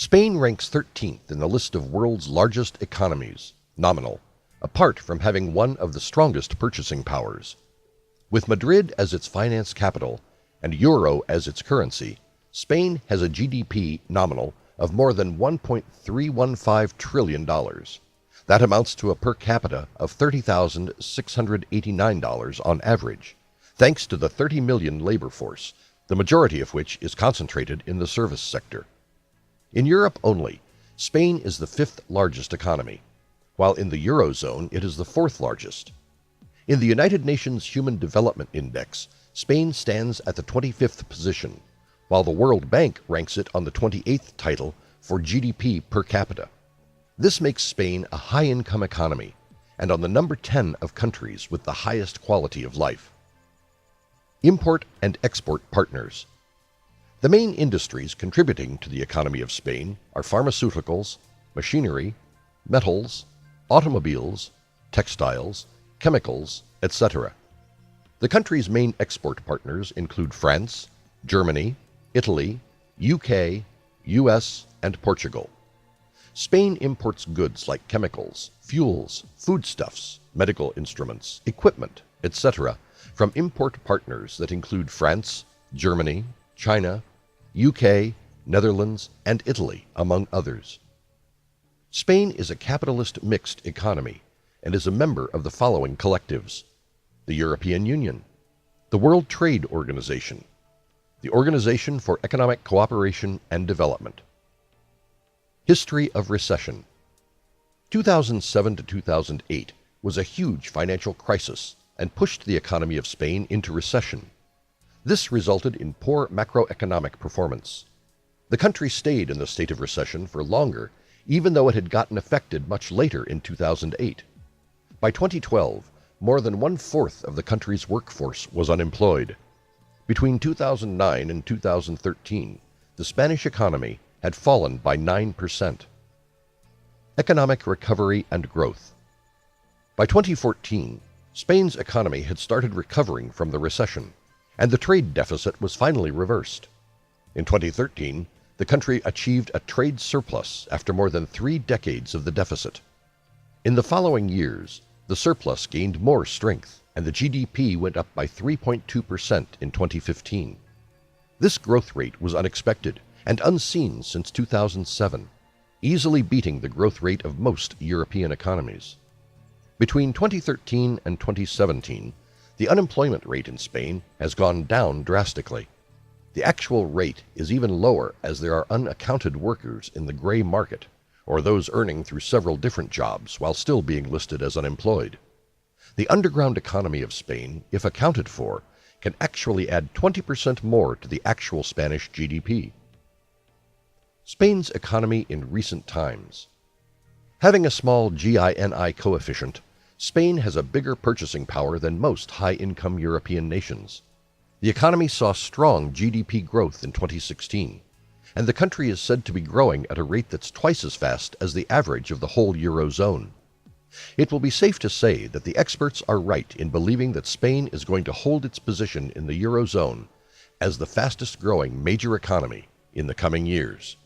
Spain ranks 13th in the list of world's largest economies, nominal, apart from having one of the strongest purchasing powers. With Madrid as its finance capital and euro as its currency, Spain has a GDP nominal of more than $1.315 trillion. That amounts to a per capita of $30,689 on average, thanks to the 30 million labor force, the majority of which is concentrated in the service sector. In Europe only, Spain is the fifth largest economy, while in the Eurozone it is the fourth largest. In the United Nations Human Development Index, Spain stands at the 25th position, while the World Bank ranks it on the 28th title for GDP per capita. This makes Spain a high-income economy and on the number 10 of countries with the highest quality of life. Import and export partners. The main industries contributing to the economy of Spain are pharmaceuticals, machinery, metals, automobiles, textiles, chemicals, etc. The country's main export partners include France, Germany, Italy, UK, US, and Portugal. Spain imports goods like chemicals, fuels, foodstuffs, medical instruments, equipment, etc. from import partners that include France, Germany, China, UK, Netherlands, and Italy, among others. Spain is a capitalist mixed economy and is a member of the following collectives: the European Union, the World Trade Organization, the Organization for Economic Cooperation and Development. History of recession. 2007 to 2008 was a huge financial crisis and pushed the economy of Spain into recession. This resulted in poor macroeconomic performance. The country stayed in the state of recession for longer, even though it had gotten affected much later in 2008. By 2012, more than one-fourth of the country's workforce was unemployed. Between 2009 and 2013, the Spanish economy had fallen by 9%. Economic recovery and growth. By 2014, Spain's economy had started recovering from the recession, and the trade deficit was finally reversed. In 2013, the country achieved a trade surplus after more than 3 decades of the deficit. In the following years, the surplus gained more strength, and the GDP went up by 3.2% in 2015. This growth rate was unexpected and unseen since 2007, easily beating the growth rate of most European economies. Between 2013 and 2017, the unemployment rate in Spain has gone down drastically. The actual rate is even lower as there are unaccounted workers in the gray market, or those earning through several different jobs while still being listed as unemployed. The underground economy of Spain, if accounted for, can actually add 20% more to the actual Spanish GDP. Spain's economy in recent times. Having a small Gini coefficient, Spain has a bigger purchasing power than most high-income European nations. The economy saw strong GDP growth in 2016, and the country is said to be growing at a rate that's twice as fast as the average of the whole Eurozone. It will be safe to say that the experts are right in believing that Spain is going to hold its position in the Eurozone as the fastest-growing major economy in the coming years.